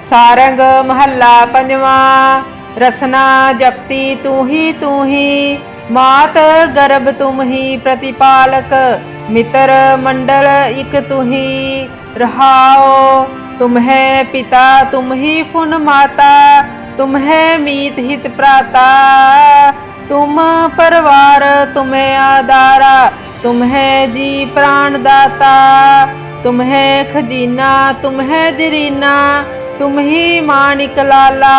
सारंग महला पंजवा। रसना जपती तू ही मात गर्भ तुम ही प्रतिपालक। मित्र मंडल इक तू ही रहाओ। तुम है पिता तुम ही फुन माता। तुम है मीत हित प्राता। तुम परवार तुम्हें आधारा। तुम है जी प्राण दाता। तुम है खजीना तुम है जरीना। तुम ही मानिक लाला।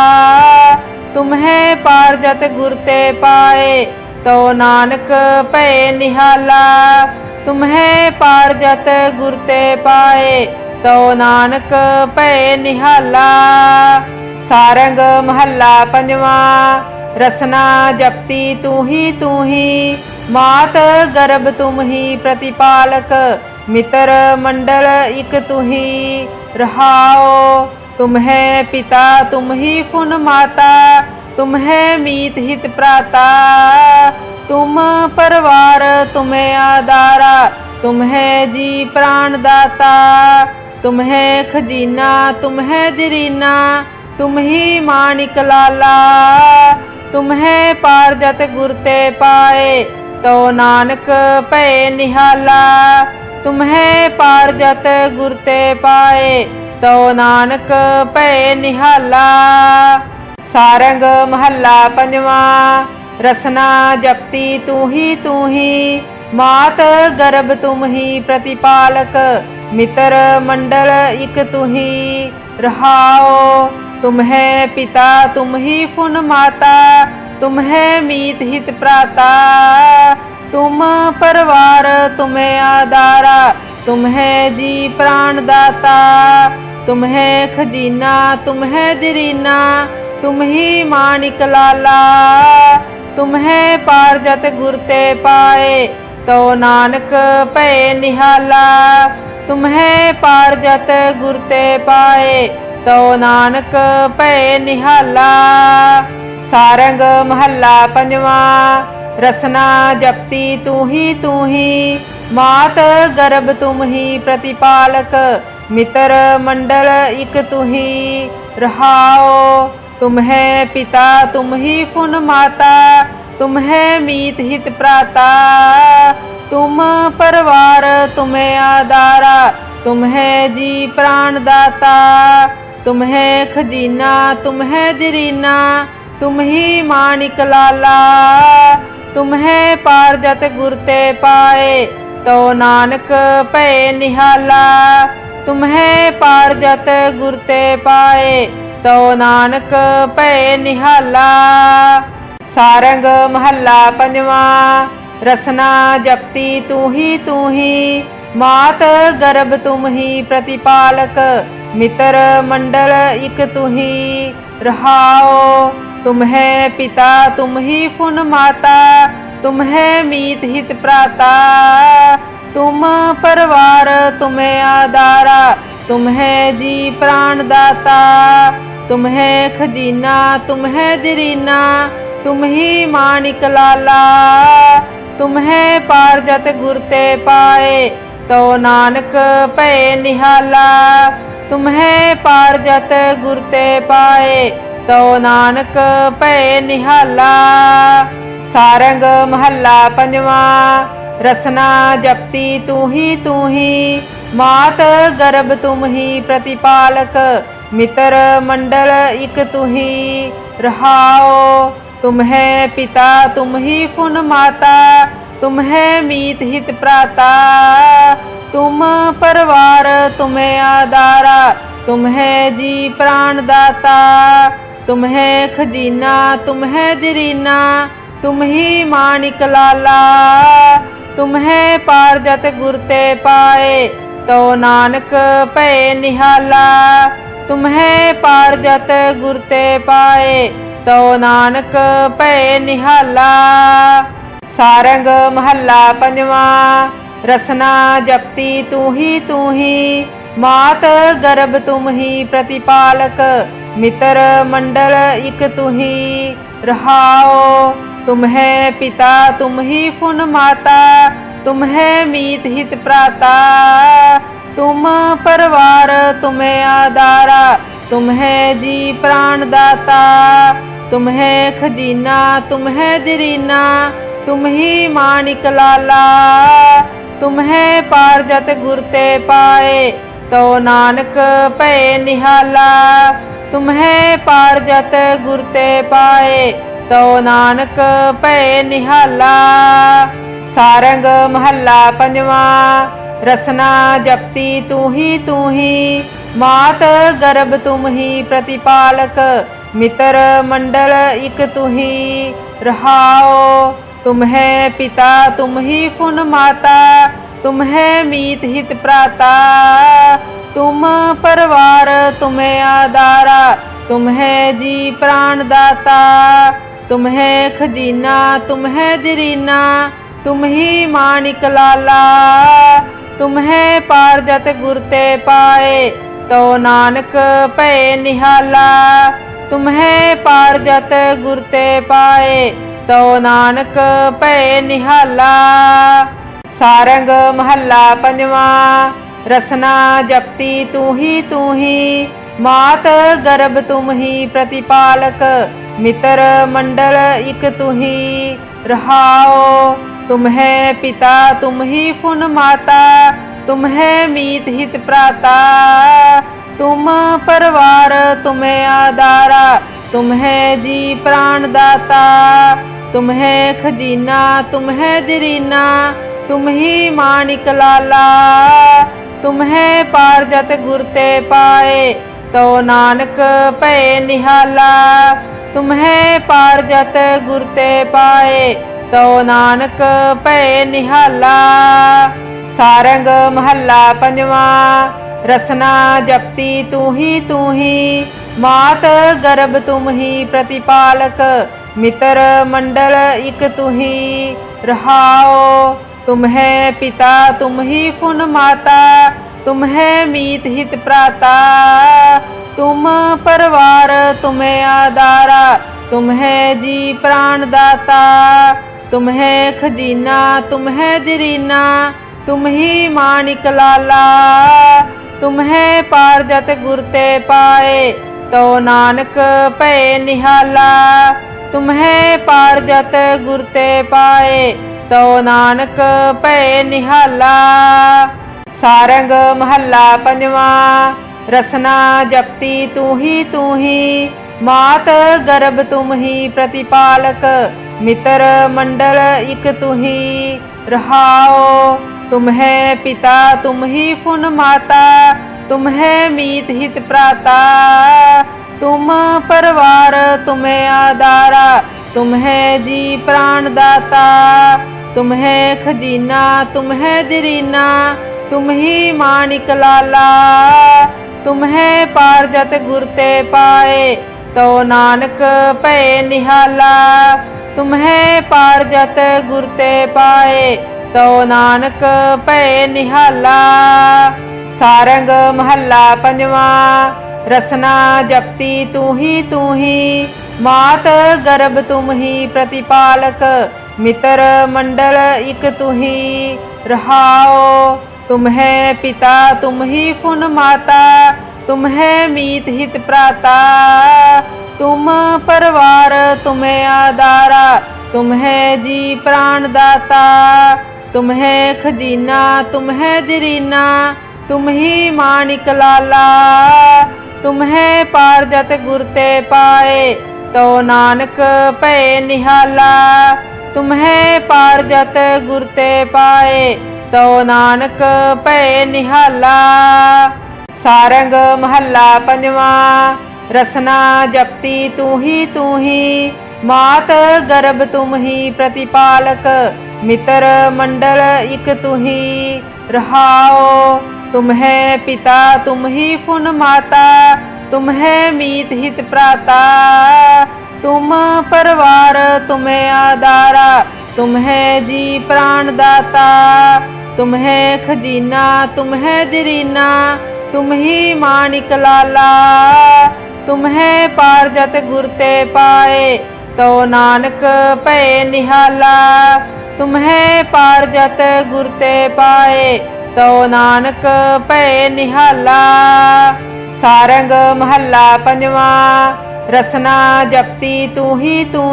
तुम है पारजत गुर ते पाए। तो नानक भय निहाला। तुम है पारजत गुर ते पाए। तो नानक भय निहाला। सारंग महला पंजवा। रसना जपती तू ही मात गर्भ तुम ही प्रतिपालक। मित्र मंडल इक तू ही रहाओ। तुम है पिता तुम ही फुन माता। तुम है मीत हित प्राता। तुम परवार तुम्हें आधारा। तुम है जी प्राण दाता। तुम है खजीना तुम है जरीना। तुम ही मानिक लाला। तुम है पारजत गुर ते पाए। तो नानक भय निहाला। तुम है पारजत गुर ते पाए। तो नानक भय निहाला। सारंग महला पंजवा। रसना जपती तू ही मात गर्भ तुम ही प्रतिपालक। मित्र मंडल इक तू ही रहाओ। तुम है पिता तुम ही फुन माता। तुम है मीत हित प्राता। तुम परवार तुम्हें आधारा। तुम है जी प्राण दाता। तुम है खजीना तुम है जरीना। तुम ही मानिक लाला। तुम है पारजत गुर ते पाए। तो नानक भय निहाला। तुम है पारजत गुर ते पाए। तो नानक भय निहाला। सारंग महला पंजवा। रसना जपती तू ही मात गर्भ तुम ही प्रतिपालक। मित्र मंडल इक तू ही रहाओ। तुम है पिता तुम ही फुन माता। तुम है मीत हित प्राता। तुम परवार तुम्हें आधारा। तुम है जी प्राण दाता। तुम है खजीना तुम है जरीना। तुम ही मानिक लाला। तुम है पारजत गुर ते पाए। तो नानक भय निहाला। तुम है पारजत गुर ते पाए। तो नानक भय निहाला। सारंग महला पंजवा। रसना जपती तू ही मात गर्भ तुम ही प्रतिपालक। मित्र मंडल इक तू ही रहाओ। तुम है पिता तुम ही फुन माता। तुम है मीत हित प्राता। तुम परवार तुम्हें आधारा। तुम है जी प्राण दाता। तुम है खजीना तुम है जरीना। तुम ही मानिक लाला। तुम है पारजत गुर ते पाए। तो नानक भय निहाला। तुम है पारजत गुर ते पाए। तो नानक भय निहाला। सारंग महला पंजवा। रसना जपती तू ही मात गर्भ तुम ही प्रतिपालक। मित्र मंडल इक तू ही रहाओ। तुम है पिता तुम ही फुन माता। तुम है मीत हित प्राता। तुम परवार तुम्हें आधारा। तुम है जी प्राण दाता। तुम है खजीना तुम है जरीना। तुम ही मानिक लाला। तुम है पारजत गुर ते पाए। तो नानक भय निहाला। तुम है पारजत गुर ते पाए। तो नानक भय निहाला। सारंग महला पंजवा। रसना जपती तू ही मात गर्भ तुम ही प्रतिपालक। मित्र मंडल इक तू ही रहाओ। तुम है पिता तुम ही फुन माता। तुम है मीत हित प्राता। तुम परवार तुम्हें आधारा। तुम्हें जी प्राण दाता। तुम्हें खजीना तुम्हें जरीना, तुम ही माणिक लाला। तुम्हें पारजत गुर ते पाए, तो नानक भय निहाला। तुम्हें पारजत गुर ते पाए, तो नानक भय निहाला। सारंग महला पंजवा। रसना जपती तू ही, मात गर्भ तुम ही प्रतिपालक। मित्र मंडल इक तू ही रहाओ। तुम्हें पिता तुम ही पुन माता, तुम्हें मीत हित प्राता। तुम परिवार तुम्हें आधारा, तुम्हें जी प्राण दाता। तुम्हें खजीना तुम्हें जरीना, तुम ही माणिक लाला। तुम्हें पारजत गुर ते पाए, तो नानक भय निहाला। तुम्हें पारजत गुर ते पाए, तो नानक भय निहाला। सारंग महला पंजवा। रसना जपती तू ही, मात गर्भ तुम ही प्रतिपालक। मित्र मंडल इक तू ही रहाओ। तुम्हें पिता तुम ही पुन माता, तुम्हें मीत हित प्राता। तुम परिवार तुम्हें आधारा, तुम्हें जी प्राण दाता। तुम्हें खजीना तुम्हें जरीना, तुम ही माणिक लाला। तुम्हें पारजत गुर ते पाए, तो नानक भय निहाला। तुम्हें पारजत गुर ते पाए, तो नानक भय निहाला। सारंग महला पंजवा। रसना जपती तू ही, मात गर्भ तुम ही प्रतिपालक। मित्र मंडल इक तू ही रहाओ। तुम्हें पिता तुम ही पुन माता, तुम्हें मीत हित प्राता। तुम परिवार तुम्हें आधारा, तुम्हें जी प्राण दाता। तुम्हें खजीना तुम्हें जरीना, तुम ही माणिक लाला। तुम्हें पारजत गुर ते पाए, तो नानक भय निहाला। तुम्हें पारजत गुर ते पाए, तो नानक भय निहाला। सारंग महला पंजवा। रसना जपती तू ही, मात गर्भ तुम ही प्रतिपालक। मित्र मंडल इक तू ही रहाओ। तुम्हें पिता तुम ही पुन माता, तुम्हें मीत हित प्राता। तुम परिवार तुम्हें आधारा, तुम्हें जी प्राण दाता। तुम्हें खजीना तुम्हें जरीना, तुम ही माणिक लाला। तुम्हें पारजत गुर ते पाए, तो नानक भय निहाला। तुम्हें पारजत गुर ते पाए, तो नानक भय निहाला। सारंग महला पंजवा। रसना जपती तू ही, मात गर्भ तुम ही प्रतिपालक। मित्र मंडल इक तू ही रहाओ। तुम्हें पिता तुम ही पुन माता, तुम्हें मीत हित प्राता। तुम परिवार तुम्हें आधारा, तुम्हें जी प्राण दाता। तुम्हें खजीना तुम्हें जरीना, तुम ही माणिक लाला। तुम्हें पारजत गुर ते पाए, तो नानक भय निहाला। तुम्हें पारजत गुर ते पाए, तो नानक भय निहाला। सारंग महला पंजवा। रसना जपती तू ही, मात गर्भ तुम ही प्रतिपालक। मित्र मंडल इक तू ही रहाओ। तुम्हें पिता तुम ही पुन माता, तुम्हें मीत हित प्राता। तुम परिवार तुम्हें आधारा, तुम्हें जी प्राण दाता। तुम्हें खजीना तुम्हें जरीना, तुम ही माणिक लाला। तुम्हें पारजत गुर ते पाए, तो नानक भय निहाला। तुम्हें पारजत गुर ते पाए, तो नानक भय निहाला। सारंग महला पंजवा। रसना जपती तू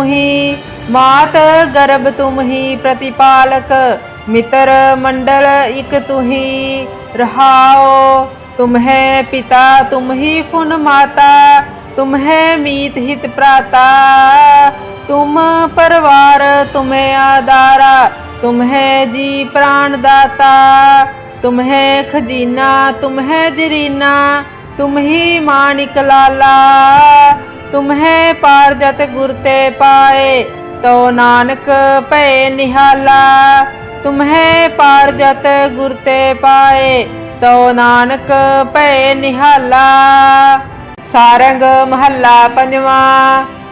ही मात गर्भ तुम ही प्रतिपालक मित्र मंडल इक तू ही रहाओ। तुम है पिता तुम ही फुन माता तुम है मीत हित प्राता तुम परिवार तुम्हें आधारा तुम है जी प्राण दाता तुम है खजीना तुम है जरीना तुम ही मानिक लाला तुम है पारजत गुरते पाए तो नानक पे निहाला तुम है पारजत गुरते पाए तो नानक पे निहाला। सारंग महला पंजवा।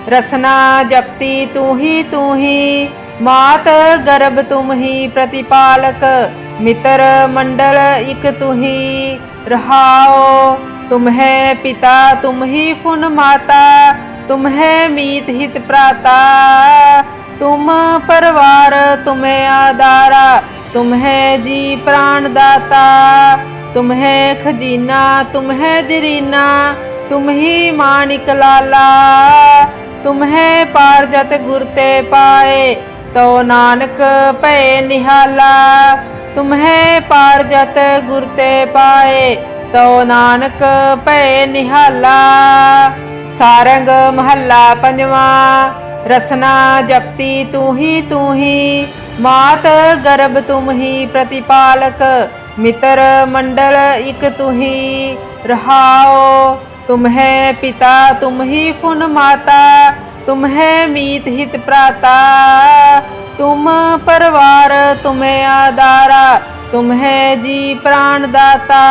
रसना जपती तू ही मात गर्भ तुम ही प्रतिपालक मित्र मंडल इक तू ही रहाओ। तुम है पिता तुम ही फुन माता तुम है मीत हित प्राता तुम परिवार तुम्हें आधारा तुम है जी प्राण दाता तुम है खजीना तुम है जरीना तुम ही मानिक लाला तुम है पारजत गुरते पाए तो नानक पे निहाला तुम है पारजत गुरते पाए तो नानक पे निहाला। सारंग महला पंजवा। रसना जपती तू ही मात गर्भ तुम ही प्रतिपालक मित्र मंडल इक तू ही रहाओ। तुम है पिता तुम ही फुन माता तुम है मीत हित प्राता तुम परिवार तुम्हें आधारा तुम है जी प्राण दाता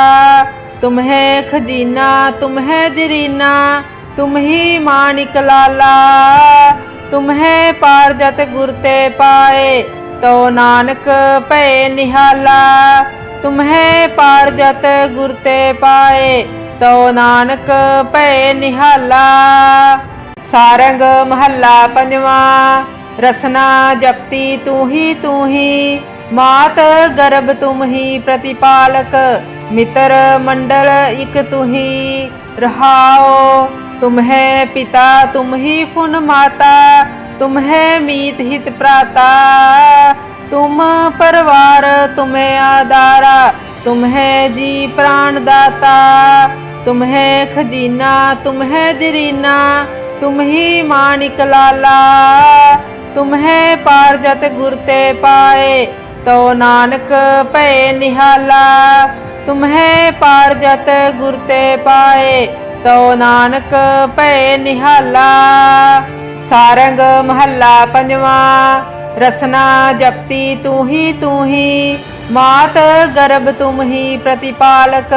तुम है खजीना तुम है जरीना तुम ही मानिक लाला तुम है पारजत गुरते पाए तो नानक पे निहाला तुम है पारजत गुरते पाए तो नानक पे निहाला। सारंग महला पंजवा। रसना जपती तू ही मात गर्भ तुम ही प्रतिपालक मित्र मंडल इक तू ही रहाओ। तुम है पिता तुम ही फुन माता तुम है मीत हित प्राता तुम परिवार तुम्हें आधारा तुम है जी प्राण दाता तुम है खजीना तुम है जरीना तुम ही मानिक लाला तुम है पारजत गुरते पाए तो नानक पे निहाला तुम है पारजत गुरते पाए तो नानक पे निहाला। सारंग महला पंजवा। रसना जपती तू ही मात गर्भ तुम ही प्रतिपालक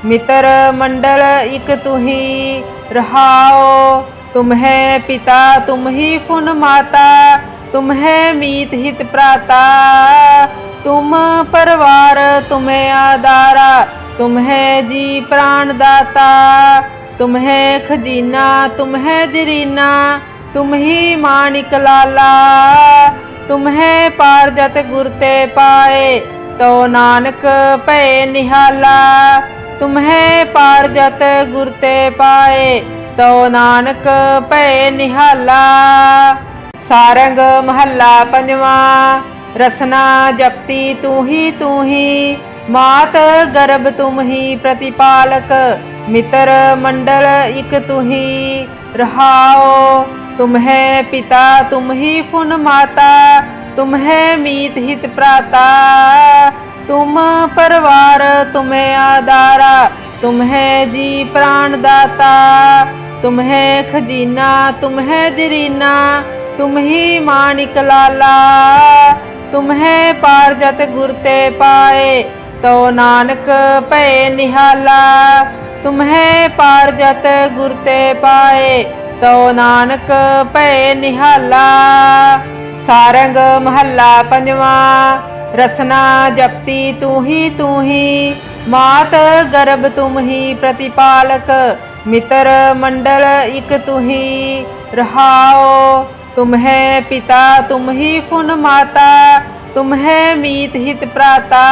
मित्र मंडल इक तू ही रहाओ। तुम है पिता तुम ही फुन माता तुम है मीत हित प्राता तुम परिवार तुम्हें आधारा तुम है जी प्राण दाता तुम है खजीना तुम है जरीना तुम ही मानिक लाला तुम है पारजत गुरते पाए तो नानक पे निहाला तुम है पारजत गुरते पाए तो नानक पे निहाला। सारंग महला पंजवा। रसना जपती तू ही मात गर्भ तुम ही प्रतिपालक मित्र मंडल इक तू ही रहाओ। तुम है पिता तुम ही फुन माता तुम है मीत हित प्राता तुम परिवार तुम्हें आधारा तुम है जी प्राण दाता तुम है खजीना तुम है जरीना तुम ही मानिक लाला तुम है पारजत गुरते पाए तो नानक पे निहाला तुम है पारजत गुरते पाए तो नानक पे निहाला। सारंग महला पंजवा। रसना जपती तू ही मात गर्भ तुम ही प्रतिपालक मित्र मंडल इक तू ही रहाओ। तुम है पिता तुम ही फुन माता तुम है मीत हित प्राता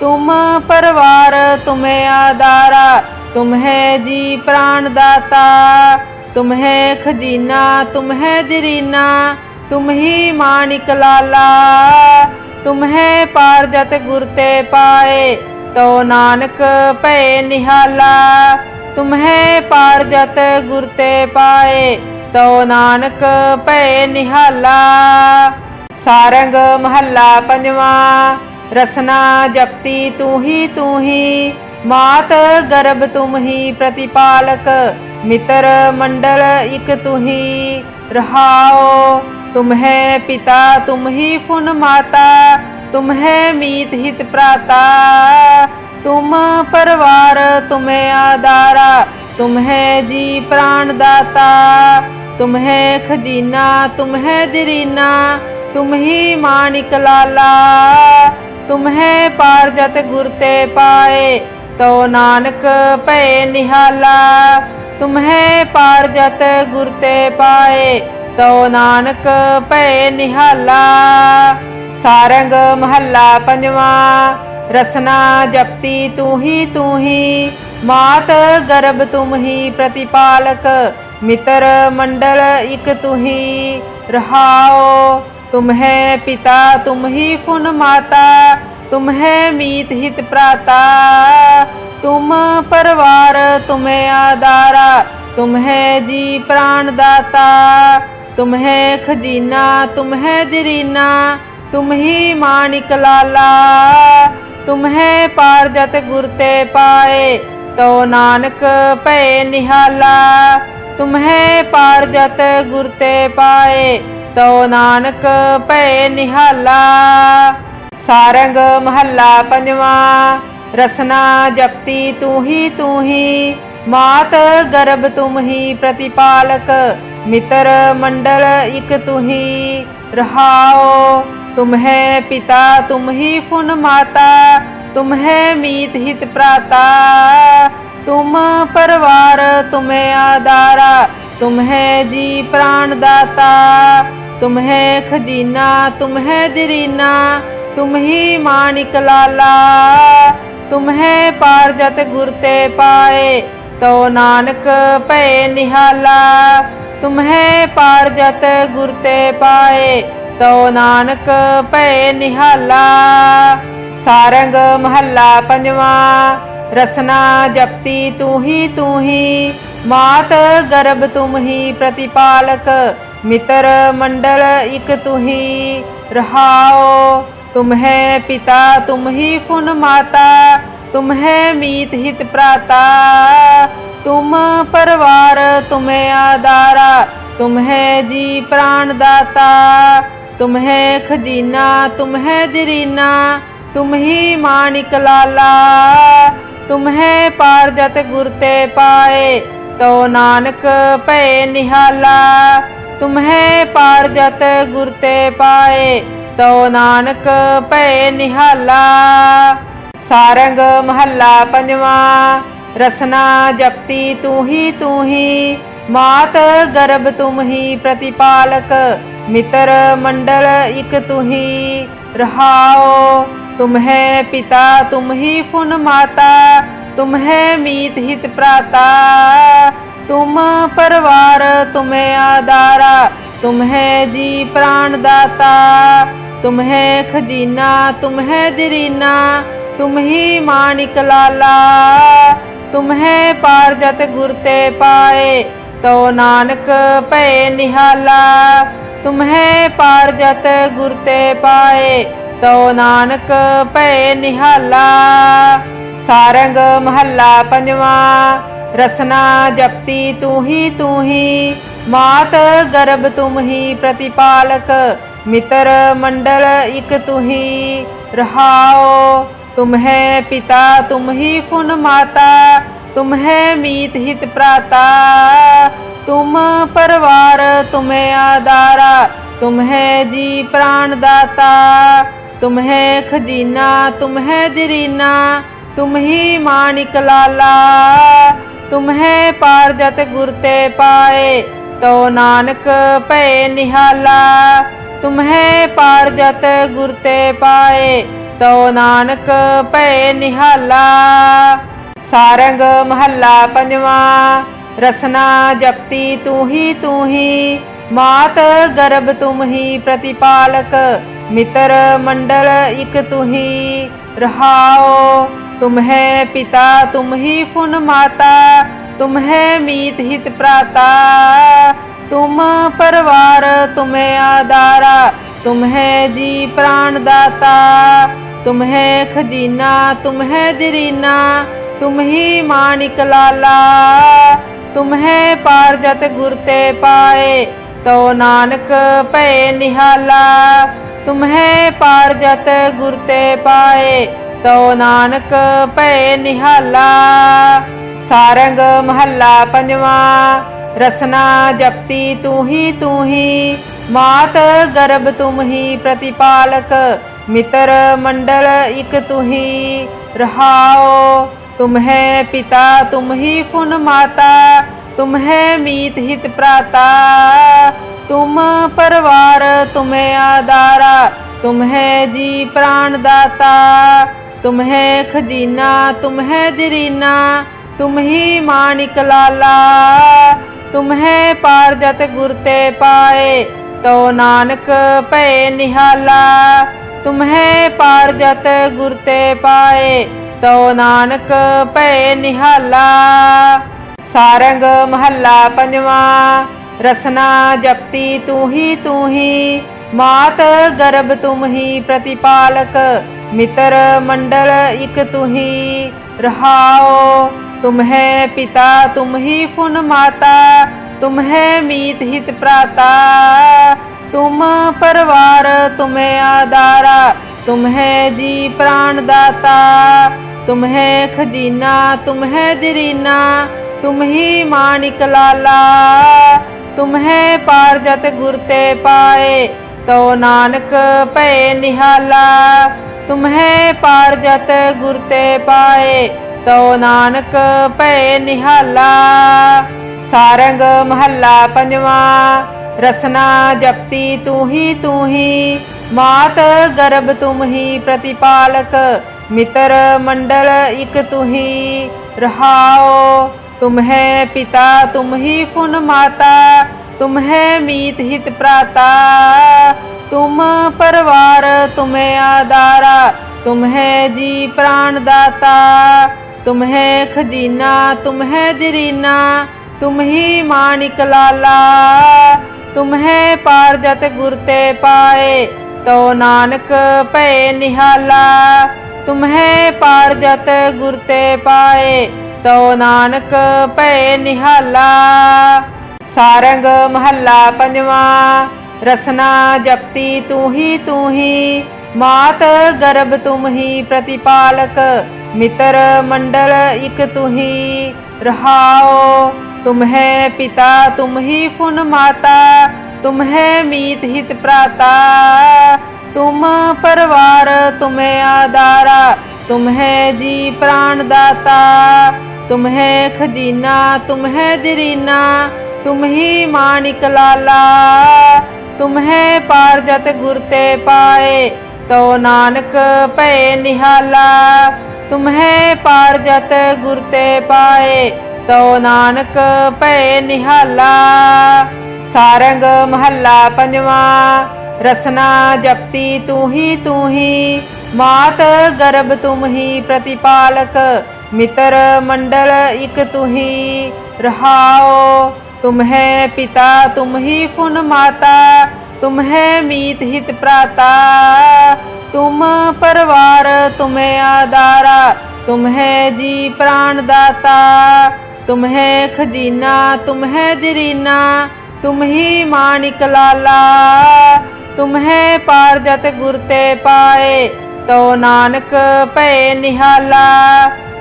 तुम परिवार तुम्हें आधारा तुम्हें जी प्राण दाता। तुम्हें खजीना तुम्हें जरीना, तुम ही माणिक लाला। तुम्हें पारजत गुर ते पाए, तो नानक भय निहाला। तुम्हें पारजत गुर ते पाए, तो नानक भय निहाला। सारंग महला पंजवा। रसना जपती तू ही, मात गर्भ तुम ही प्रतिपालक। मित्र मंडल इक तू ही, रहाओ तुम्हें पिता तुम ही फुन माता। तुम्हें मीत हित प्राता, तुम परिवार तुम्हें आधारा। तुम्हें जी प्राण दाता। तुम्हें खजीना तुम्हें जरीना, तुम ही माणिक लाला। तुम्हें पारजत गुर ते पाए, तो नानक भय निहाला। तुम्हें पारजत गुर ते पाए, तो नानक भय निहाला। सारंग महला पंजवा। रसना जपती तू ही, मात गर्भ तुम ही प्रतिपालक। मित्र मंडल इक तू ही, रहाओ तुम्हें पिता तुम ही फुन माता। तुम्हें मीत हित प्राता, तुम परिवार तुम्हें आधारा। तुम्हें जी प्राण दाता। तुम्हें खजीना तुम्हें जरीना, तुम ही माणिक लाला। तुम्हें पारजत गुर ते पाए, तो नानक भय निहाला। तुम्हें पारजत गुर ते पाए, तो नानक भय निहाला। सारंग महला पंजवा। रसना जपती तू ही, मात गर्भ तुम ही प्रतिपालक। मित्र मंडल इक तू ही, रहाओ तुम्हें पिता तुम ही फुन माता। तुम्हें मीत हित प्राता, तुम परिवार तुम्हें आधारा। तुम्हें जी प्राण दाता। तुम्हें खजीना तुम्हें जरीना, तुम ही माणिक लाला। तुम्हें पारजत गुर ते पाए, तो नानक भय निहाला। तुम्हें पारजत गुर ते पाए, तो नानक भय निहाला। सारंग महला पंजवा। रसना जपती तू ही, मात गर्भ तुम ही प्रतिपालक। मित्र मंडल इक तू ही, रहाओ तुम्हें पिता तुम ही फुन माता। तुम्हें मीत हित प्राता, तुम परिवार तुम्हें आधारा। तुम्हें जी प्राण दाता। तुम्हें खजीना तुम्हें जरीना, तुम ही माणिक लाला। तुम्हें पारजत गुर ते पाए, तो नानक भय निहाला। तुम्हें पारजत गुर ते पाए, तो नानक भय निहाला। सारंग महला पंजवा। रसना जपती तू ही, मात गर्भ तुम ही प्रतिपालक। मित्र मंडल इक तू ही, रहाओ तुम्हें पिता तुम ही फुन माता। तुम्हें मीत हित प्राता, तुम परिवार तुम्हें आधारा। तुम्हें जी प्राण दाता। तुम्हें खजीना तुम्हें जरीना, तुम ही माणिक लाला। तुम्हें पारजत गुर ते पाए, तो नानक भय निहाला। तुम्हें पारजत गुर ते पाए, तो नानक भय निहाला। सारंग महला पंजवा। रसना जपती तू ही, मात गर्भ तुम ही प्रतिपालक। मित्र मंडल इक तू ही, रहाओ तुम्हें पिता तुम ही फुन माता। तुम्हें मीत हित प्राता, तुम परिवार तुम्हें आधारा। तुम्हें जी प्राण दाता। तुम्हें खजीना तुम्हें जरीना, तुम ही माणिक लाला। तुम्हें पारजत गुर ते पाए, तो नानक भय निहाला। तुम्हें पारजत गुर ते पाए, तो नानक भय निहाला। सारंग महला पंजवा। रसना जपती तू ही मात गर्भ तुम ही प्रतिपालक मित्र मंडल इक तू ही रहाओ। तुम है पिता तुम ही फुन माता तुम है मीत हित प्राता तुम परिवार तुम्हें आधारा तुम है जी प्राण दाता तुम है खजीना तुम है जरीना तुम ही मानिक लाला तुम है पारजत गुर ते पाए तो नानक भय निहाला तुम है पारजत गुर ते पाए तो नानक भय निहाला। सारंग महला पंजवा। रसना जपती तू ही मात गर्भ तुम ही प्रतिपालक मित्र मंडल इक तू ही रहाओ। तुम है पिता तुम ही फुन माता तुम है मीत हित प्राता तुम परिवार तुम्हें आधारा तुम है जी प्राण दाता तुम है खजीना तुम है जरीना तुम ही मानिक लाला तुम है पारजत गुर ते पाए तो नानक भय निहाला तुम है पारजत गुर ते पाए तो नानक भय निहाला। सारंग महला पंजवा। रसना जपती तू ही मात गर्भ तुम ही प्रतिपालक मित्र मंडल इक तू ही रहाओ। तुम है पिता तुम ही फुन माता तुम है मीत हित प्राता तुम परिवार तुम्हें आधारा तुम है जी प्राण दाता तुम है खजीना तुम है जरीना तुम ही मानिक लाला तुम है पारजत गुर ते पाए तो नानक भय निहाला तुम है पारजत गुर ते पाए तो नानक भय निहाला। सारंग महला पंजवा। रसना जपती तू ही मात गर्भ तुम ही प्रतिपालक मित्र मंडल इक तू ही रहाओ। तुम है पिता तुम ही फुन माता तुम है मीत हित प्राता तुम परिवार तुम्हें आधारा तुम है जी प्राण दाता तुम है खजीना तुम है जरीना तुम ही मानिक लाला तुम है पारजत गुर ते पाए तो नानक भय निहाला तुम है पारजत गुर ते पाए तो नानक भय निहाला। सारंग महला पंजवा। रसना जपती तू ही मात गर्भ तुम ही प्रतिपालक मित्र मंडल इक तू ही रहाओ। तुम है पिता तुम ही फुन माता तुम है मीत हित प्राता तुम परिवार तुम्हें आधारा तुम है जी प्राण दाता तुम है खजीना तुम है जरीना तुम ही मानिक लाला तुम है पारजत गुर ते पाए तो नानक भय निहाला तुम है पारजत गुर ते पाए तो नानक भय निहाला। सारंग महला पंजवा। रसना जपती तू ही मात गर्भ तुम ही प्रतिपालक मित्र मंडल इक तू ही रहाओ। तुम है पिता तुम ही फुन माता तुम है मीत हित प्राता तुम परिवार तुम्हें आधारा तुम है जी प्राण दाता तुम है खजीना तुम है जरीना तुम ही मानिक लाला तुम है पारजत गुर ते पाए तो नानक भय निहाला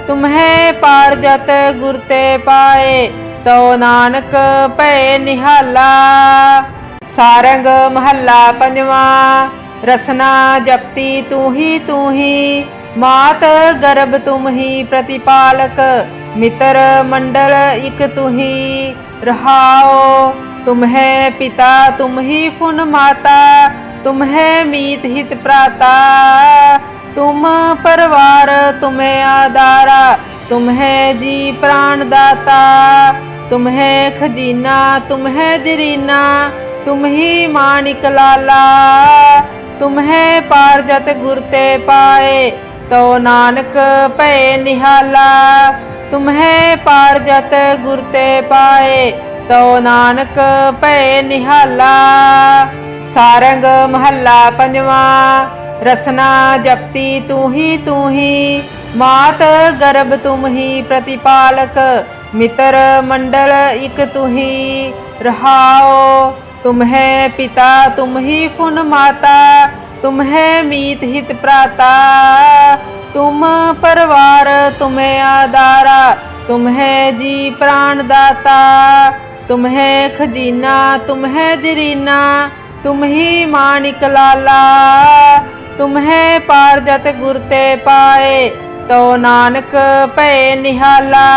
तुम है पारजत गुर ते पाए तो नानक भय निहाला। सारंग महला पंजवा। रसना जपती तू ही मात गर्भ तुम ही प्रतिपालक मित्र मंडल इक तू ही रहाओ। तुम है पिता तुम ही फुन माता तुम है मीत हित प्राता तुम परिवार तुम्हें आधारा तुम है जी प्राण दाता। तुम है खजीना तुम है जरीना, तुम ही माणिक लाला। तुम है पार जत गुर ते पाए, तो नानक भय निहाला। तुम है पार जत गुर ते पाए, तो नानक भय निहाला। सारंग महला पंजवा। रसना जपती तू ही, मात गर्भ तुम ही प्रतिपालक। मित्र मंडल इक तू ही रहाओ। तुम है पिता तुम ही फुन माता, तुम है मीत हित प्राता। तुम परवार तुम्हें आधारा, तुम है जी प्राण दाता। तुम है खजीना तुम है जरीना, तुम ही माणिक लाला। तुम है पार जत गुर ते पाए, तो नानक भय निहाला।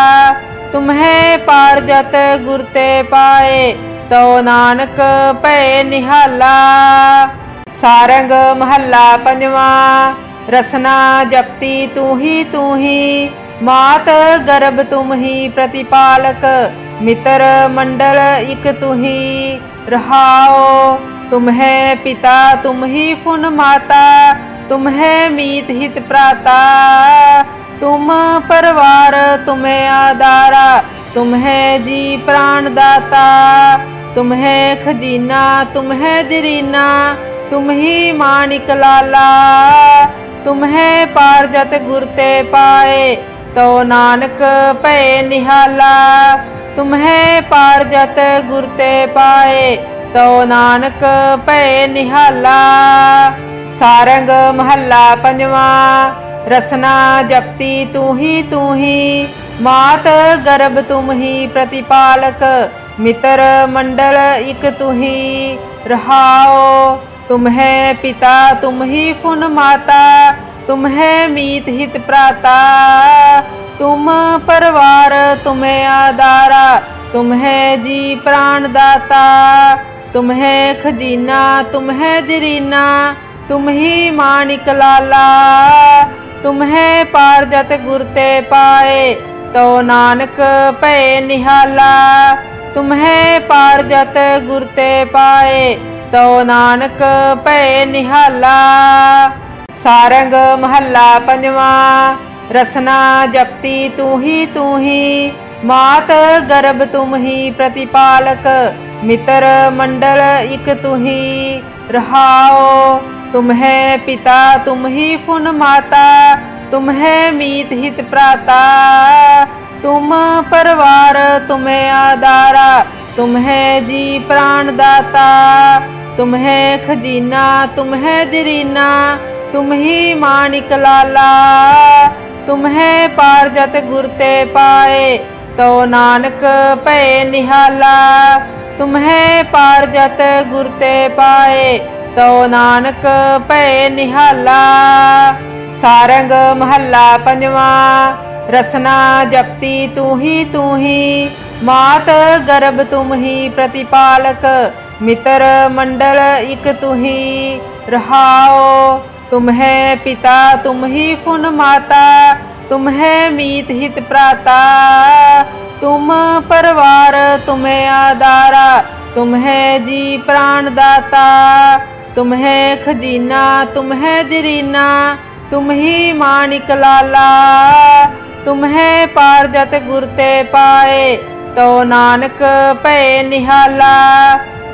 तुम है पार जत गुर ते पाए, तो नानक भय निहाला। सारंग महला पंजवा। रसना जपती तू ही, मात गर्भ तुम ही प्रतिपालक। मित्र मंडल इक तू ही रहाओ। तुम है पिता तुम ही फुन माता, तुम है मीत हित प्राता। तुम परवार तुम्हें आधारा, तुम है जी प्राण दाता। तुम है खजीना तुम है जरीना, तुम ही माणिक लाला। तुम है पार जत गुर ते पाए, तो नानक भय निहाला। तुम है पार जत गुर ते पाए, तो नानक भय निहाला। सारंग महला पंजवा। रसना जपती तू ही, मात गर्भ तुम ही प्रतिपालक। मित्र मंडल इक तू ही रहाओ। तुम है पिता तुम ही फुन माता, तुम है मीत हित प्राता। तुम परवार तुम्हें आधारा, तुम है जी प्राण दाता। तुम है खजीना तुम है जरीना, तुम ही माणिक लाला। तुम है पार जत गुर ते पाए, तो नानक भय निहाला। तुम है पार जत गुर ते पाए, तो नानक भय निहाला। सारंग महला पंजवा। रसना जपती तू ही, मात गर्भ तुम ही प्रतिपालक। मित्र मंडल इक तू ही रहाओ। तुम है पिता तुम ही फुन माता, तुम है मीत हित प्राता। तुम परवार तुम्हें आधारा, तुम है जी प्राण दाता। तुम है खजीना तुम है जरीना, तुम ही माणिक लाला। तुम है पार जत गुर ते पाए, तो नानक भय निहाला। तुम है पार जत गुर ते पाए, तो नानक भय निहाला। सारंग महला पंजवा। रसना जपती तू ही, मात गर्भ तुम ही प्रतिपालक। मित्र मंडल इक तू ही रहाओ। तुम है पिता तुम ही फुन माता, तुम है मीत हित प्राता। तुम परवार तुम्हें आधारा, तुम है जी प्राण दाता। तुम है खजीना तुम है जरीना, तुम ही माणिक लाला। तुम है पार जत गुर ते पाए, तो नानक भय निहाला।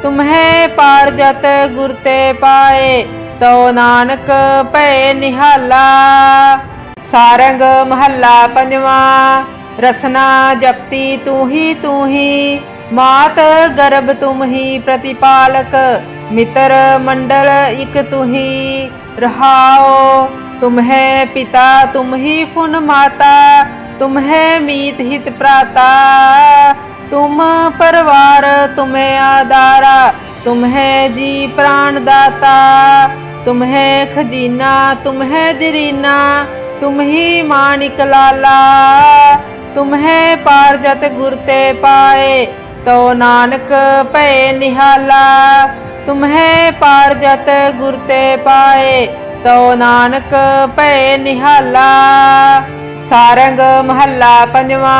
तुम है पार जत गुर ते पाए, तो नानक भय निहाला। सारंग महला पंजवा। रसना जपती तू ही, मात गर्भ तुम ही प्रतिपालक। मित्र मंडल इक तू ही रहाओ। तुम है पिता तुम ही फुन माता, तुम है मीत हित प्राता। तुम परवार तुम्हें आधारा, तुम है जी प्राण दाता। तुम है खजीना तुम है जरीना, तुम ही माणिक लाला। तुम है पार जत गुर ते पाए, तो नानक भय निहाला। तुम है पार जत गुर ते पाए, तो नानक भय निहाला। सारंग महला पंजवा।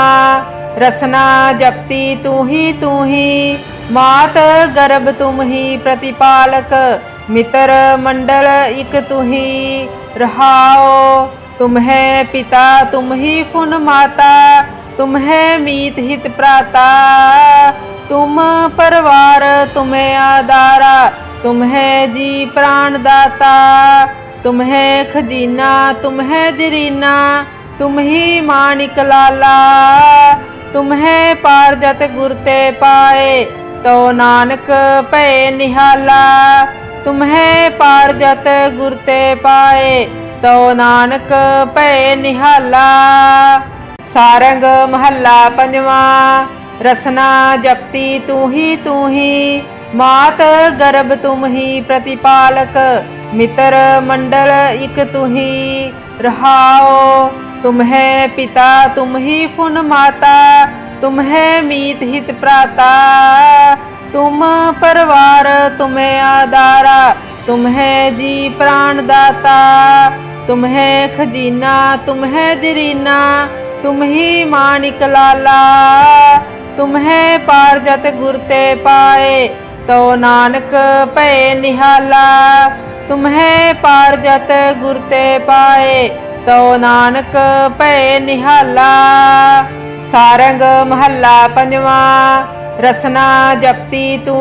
रसना जपती तू ही मात गर्भ तुम ही प्रतिपालक मित्र मंडल इक तू ही रहाओ। तुम है पिता तुम ही फुन माता तुम है मीत हित प्राता तुम परिवार तुम्हें आधारा तुम है जी प्राण दाता तुम है खजीना तुम है जरीना तुम ही मानिक लाला तुम है पारजत गुर ते पाए तो नानक भय निहाला तुम है पारजत गुर ते पाए तो नानक भय निहाला। सारंग महला पंजवा। रसना जपती तू ही मात गर्भ तुम ही प्रतिपालक मित्र मंडल इक तू ही रहाओ। तुम है पिता तुम ही फुन माता तुम है मीत हित प्राता तुम परिवार तुम्हें आधारा तुम है जी प्राण दाता तुम है खजीना तुम है जरीना तुम ही मानिक लाला तुम है पारजत गुर ते पाए तो नानक भय निहाला तुम है पारजत गुर ते पाए तो नानक भय निहाला। सारंग महला पंजवा। रसना जपती तू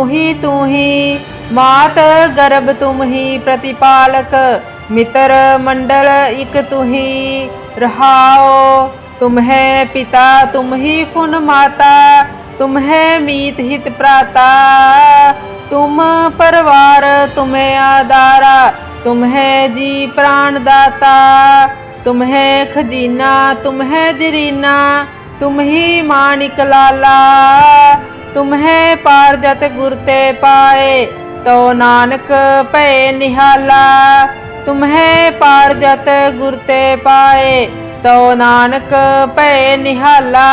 ही मात गर्भ तुम ही प्रतिपालक मित्र मंडल इक तू ही रहाओ। तुम है पिता तुम ही फुन माता तुम है मीत हित प्राता तुम परिवार तुम्हें आधारा तुम है जी प्राण दाता तुम है खजीना तुम है जरीना तुम ही मानिक लाला तुम है पारजत गुर ते पाए तो नानक भय निहाला तुम है पारजत गुर ते पाए तो नानक भय निहाला।